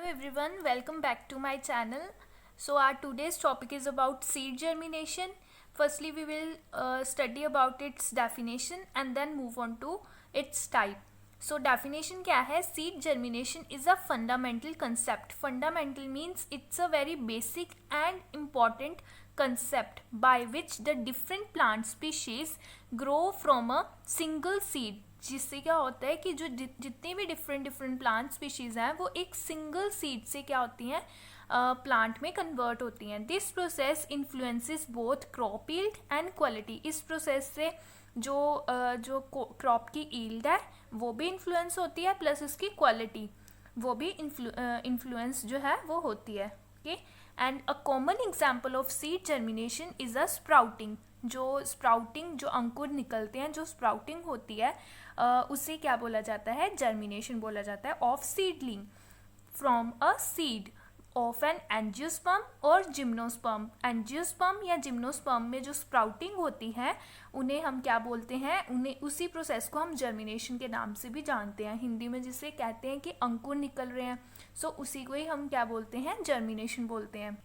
everyone, welcome back to my channel. So our today's topic is about seed germination. Firstly, we will study about its definition and then move on to its type. So definition क्या है? Seed germination is a fundamental concept. Fundamental means it's a very basic and important concept by which the different plant species grow from a single seed. जिससे क्या होता है कि जो जितनी भी डिफरेंट प्लांट स्पीशीज़ हैं वो एक सिंगल सीड से क्या होती हैं, प्लांट में कन्वर्ट होती हैं. This process influences both crop yield and quality. इस प्रोसेस से जो क्रॉप की यील्ड है वो भी इन्फ्लुएंस होती है, प्लस उसकी क्वालिटी वो भी इन्फ्लुएंस जो है वो होती है. Okay, and a common example of seed germination is a sprouting. जो स्प्राउटिंग, जो अंकुर निकलते हैं, जो स्प्राउटिंग होती है उसे क्या बोला जाता है? जर्मिनेशन बोला जाता है. Of seedling from a seed of an angiosperm और जिम्नोस्पर्म. एंजियोस्पर्म या जिम्नोस्पर्म में जो स्प्राउटिंग होती है उन्हें हम क्या बोलते हैं? उन्हें उसी प्रोसेस को हम जर्मिनेशन के नाम से भी जानते हैं. हिंदी में जिसे कहते हैं कि अंकुर निकल रहे हैं, सो उसी को ही हम क्या बोलते हैं? जर्मिनेशन बोलते हैं.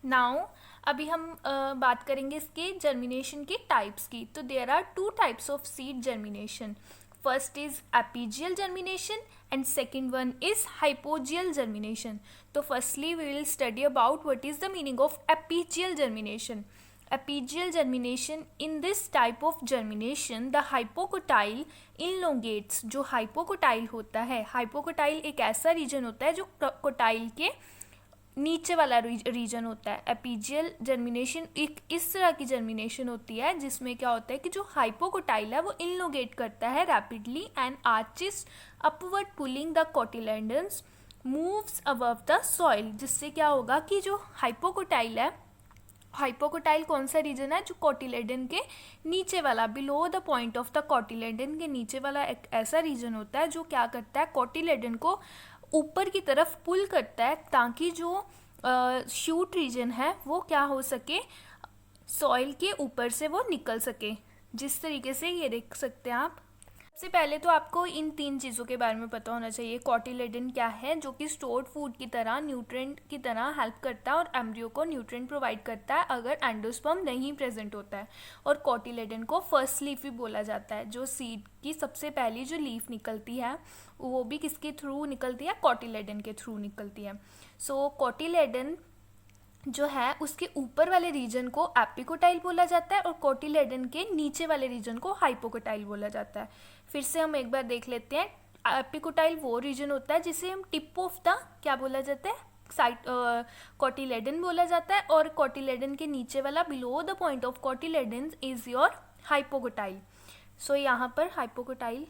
नाउ अभी हम बात करेंगे इसके जर्मिनेशन के टाइप्स की. तो there are two types of seed germination. First is epigeal germination and second one is hypogeal germination. तो firstly we will study about what is the meaning of epigeal germination. Epigeal germination, in this type of germination the hypocotyl elongates. जो hypocotyl होता है, hypocotyl एक ऐसा reason होता है जो quartile के नीचे वाला रीजन होता है. एपिजियल जर्मिनेशन एक इस तरह की जर्मिनेशन होती है जिसमें क्या होता है कि जो हाइपोकोटाइल है वो इनलोगेट करता है rapidly and Archies upward pulling the cotyledons moves above the soil. जिससे क्या होगा कि जो हाइपोकोटाइल है, हाइपोकोटाइल कौन सा रीजन है? जो कोटिलेडन के नीचे वाला, below the point of the cotyledon के नीचे वाला एक ऐसा रीजन होता है जो क्या करता है? कोटिलेडन को ऊपर की तरफ पुल करता है ताकि जो शूट रीजन है वो क्या हो सके? सॉइल के ऊपर से वो निकल सके. जिस तरीके से ये देख सकते हैं आप. सबसे पहले तो आपको इन तीन चीज़ों के बारे में पता होना चाहिए. कोटिलेडन क्या है? जो कि स्टोर्ड फूड की तरह, न्यूट्रिएंट की तरह हेल्प करता है और एम्ब्रियो को न्यूट्रिएंट प्रोवाइड करता है अगर एंडोस्पर्म नहीं प्रेजेंट होता है. और कोटिलेडन को फर्स्ट लीफ भी बोला जाता है. जो सीड की सबसे पहली जो लीफ निकलती है वो भी किसके थ्रू निकलती है? कोटिलेडन के थ्रू निकलती है. सो कोटिलेडन जो है उसके ऊपर वाले रीजन को एपिकोटाइल बोला जाता है और कोटिलेडन के नीचे वाले रीजन को हाइपोकोटाइल बोला जाता है. फिर से हम एक बार देख लेते हैं. एपिकोटाइल वो रीजन होता है जिसे हम टिप ऑफ द क्या बोला जाता है? साइड कोटिलेडन बोला जाता है. और कोटिलेडन के नीचे वाला, below the point of cotyledon is your hypocotyl. So यहाँ पर हाइपोकोटाइल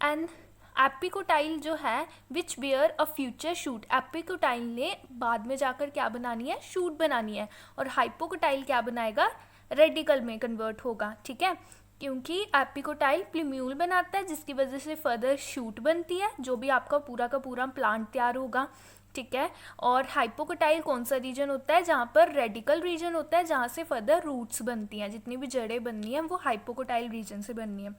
एंड एपिकोटाइल जो है which bear a future shoot. Epicotyl ने बाद में जाकर क्या बनानी है? शूट बनानी है. और हाइपोकोटाइल क्या बनाएगा? रेडिकल में कन्वर्ट होगा. ठीक है, क्योंकि एपिकोटाइल प्लूम्यूल बनाता है जिसकी वजह से फर्दर शूट बनती है जो भी आपका पूरा का पूरा प्लांट तैयार होगा. ठीक है, और हाइपोकोटाइल कौन सा रीजन होता है? जहाँ पर रेडिकल रीजन होता है जहाँ से फर्दर रूट्स बनती हैं. जितनी भी जड़ें बननी है वो हाइपोकोटाइल रीजन से बननी है.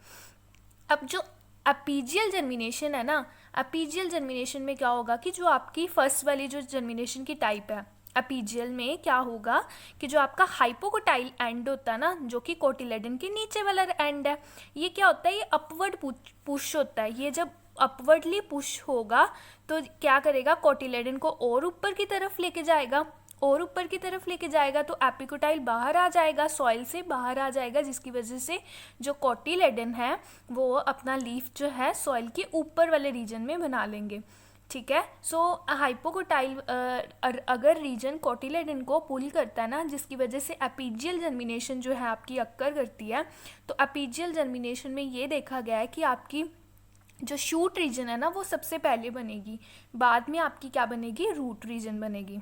अब जो एपिजियल जर्मिनेशन है ना, एपिजियल जर्मिनेशन में क्या होगा कि जो आपकी फर्स्ट वाली जो जर्मिनेशन की टाइप है, एपिजियल में क्या होगा कि जो आपका हाइपोकोटाइल एंड होता है ना, जो कि कोटिलेडन के नीचे वाला एंड है, ये क्या होता है? ये अपवर्ड पुश होता है. ये जब अपवर्डली पुश होगा तो क्या करेगा? कोटिलेडन को और ऊपर की तरफ लेके जाएगा. और ऊपर की तरफ लेके जाएगा तो एपिकोटाइल बाहर आ जाएगा, सॉइल से बाहर आ जाएगा, जिसकी वजह से जो कोटिलेडन है वो अपना लीफ जो है सॉइल के ऊपर वाले रीजन में बना लेंगे. ठीक है, सो हाइपोकोटाइल अगर रीजन कोटिलेडन को पुल करता है ना, जिसकी वजह से एपिजियल जर्मिनेशन जो है आपकी अक्कर करती है. तो एपिजियल जर्मिनेशन में ये देखा गया है कि आपकी जो शूट रीजन है ना वो सबसे पहले बनेगी, बाद में आपकी क्या बनेगी? रूट रीजन बनेगी.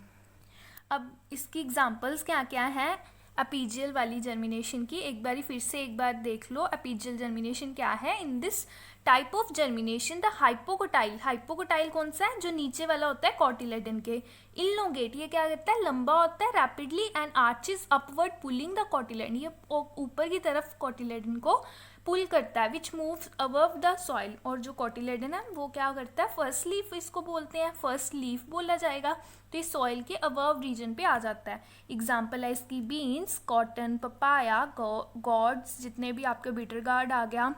अब इसकी एग्जांपल्स क्या क्या हैं एपिजियल वाली जर्मिनेशन की? एक बार फिर से एक बार देख लो एपिजियल जर्मिनेशन क्या है. इन this type of germination the hypocotyl, hypocotyl कौन सा है, जो नीचे वाला होता है कोटिलेडन के, इलॉन्गेट ये क्या करता है, लंबा होता है, rapidly and arches upward pulling the cotyledon, ये ऊपर की तरफ कोटिलेडन को पुल करता है, विच मूव्स अबव द सॉइल, और जो कोटिलेडन है वो क्या करता है, फर्स्ट लीफ इसको बोलते हैं, फर्स्ट लीफ बोला जाएगा, तो इस सॉइल के अबव रीजन पे आ जाता है। एग्जाम्पल है इसकी बीन्स, कॉटन, पपाया, गॉड्स, जितने भी आपके बिटर गार्ड आ गया,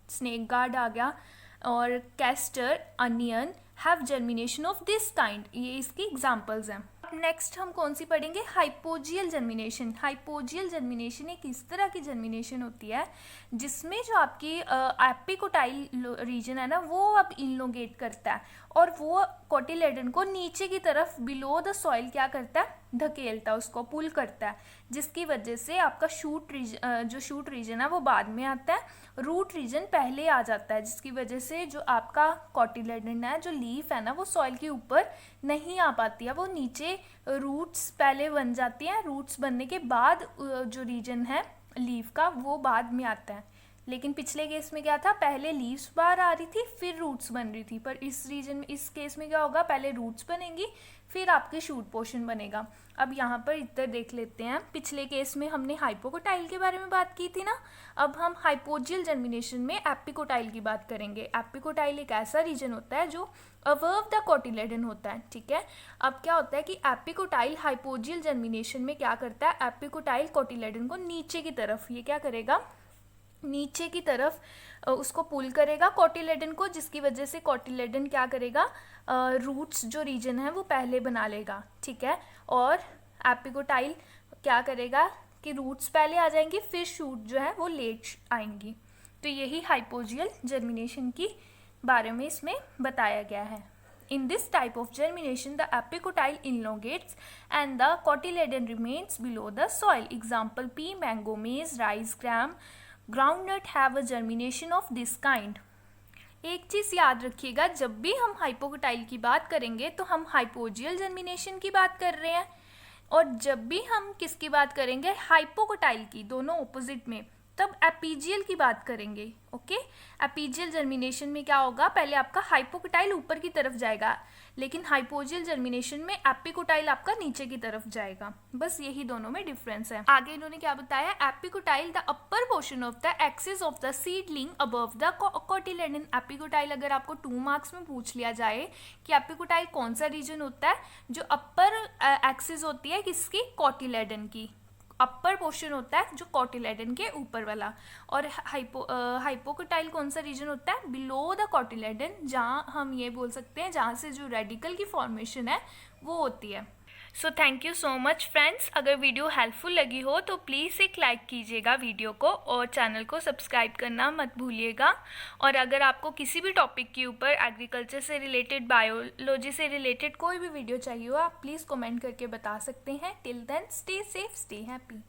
स्नेक गार्ड आ गया, और castor, onion have germination of this kind, ये इसकी एग्जाम्पल्स हैं। नेक्स्ट हम कौन सी पढ़ेंगे, हाइपोजियल जर्मिनेशन। हाइपोजियल जर्मिनेशन एक इस तरह की जर्मिनेशन होती है जिसमें जो आपकी एपिकोटाइल रीजन है ना वो अब इलोंगेट करता है और वो कोटिलेडन को नीचे की तरफ बिलो द सॉइल क्या करता है, धकेलता है, उसको पुल करता है, जिसकी वजह से आपका जो शूट रीजन है वो बाद में आता है, रूट रीजन पहले आ जाता है, जिसकी वजह से जो आपका कोटिलेडन है, जो लीफ है ना, वो सॉइल के ऊपर नहीं आ पाती है, वो नीचे रूट्स पहले बन जाती हैं, रूट्स बनने के बाद जो रीजन है लीफ का वो बाद में आता है। लेकिन पिछले केस में क्या था, पहले लीव्स बाहर आ रही थी फिर रूट्स बन रही थी, पर इस रीजन में, इस केस में क्या होगा, पहले रूट्स बनेंगी फिर आपके शूट पोर्शन बनेगा। अब यहाँ पर इधर देख लेते हैं, पिछले केस में हमने हाइपोकोटाइल के बारे में बात की थी ना, अब हम हाइपोजियल जर्मिनेशन में एपिकोटाइल की बात करेंगे। एपिकोटाइल एक ऐसा रीजन होता है जो अबव द कोटिलेडन होता है, ठीक है। अब क्या होता है कि एपिकोटाइल हाइपोजियल जर्मिनेशन में क्या करता है, एपिकोटाइल कोटिलेडन को नीचे की तरफ, ये क्या करेगा, नीचे की तरफ उसको पुल करेगा कोटिलेडन को, जिसकी वजह से कोटिलेडन क्या करेगा, रूट्स जो रीजन है वो पहले बना लेगा, ठीक है। और एपिकोटाइल क्या करेगा कि रूट्स पहले आ जाएंगी फिर शूट जो है वो लेट आएंगी। तो यही हाइपोजियल जर्मिनेशन की बारे में इसमें बताया गया है। In this type of germination, the epicotyle elongates and the cotyledon remains below the soil. Example: pea, mango, maize, rice, gram, groundnut have a germination of this kind. एक चीज़ याद रखिएगा, जब भी हम हाइपोकोटाइल की बात करेंगे तो हम हाइपोजियल जर्मिनेशन की बात कर रहे हैं, और जब भी हम किसकी बात करेंगे, हाइपोकोटाइल की, दोनों ऑपोजिट में, तब एपीजियल की बात करेंगे। ओके, एपीजियल जर्मिनेशन में क्या होगा, पहले आपका हाइपोकोटाइल ऊपर की तरफ जाएगा, लेकिन हाइपोजियल जर्मिनेशन में एपिकोटाइल आपका नीचे की तरफ जाएगा, बस यही दोनों में डिफरेंस है। आगे इन्होंने क्या बताया, epicotyl the upper portion of the axis of the seedling above the cotyledon. Epicotyl अगर आपको 2 मार्क्स में पूछ लिया जाए कि एपिकोटाइल कौन सा रीजन होता है, जो अपर एक्सिस होती है किसकी, कोटिलेडन की, अपर पोर्शन होता है जो कोटिलेडन के ऊपर वाला, और हाइपोकोटाइल कौन सा रीजन होता है, बिलो द कोटिलेडन, जहाँ हम ये बोल सकते हैं जहाँ से जो रेडिकल की फॉर्मेशन है वो होती है। So thank you so much friends. अगर वीडियो हेल्पफुल लगी हो तो प्लीज़ एक लाइक कीजिएगा वीडियो को, और चैनल को सब्सक्राइब करना मत भूलिएगा। और अगर आपको किसी भी टॉपिक के ऊपर एग्रीकल्चर से रिलेटेड, बायोलॉजी से रिलेटेड कोई भी वीडियो चाहिए हो, आप प्लीज़ कमेंट करके बता सकते हैं। Till then stay safe, stay happy.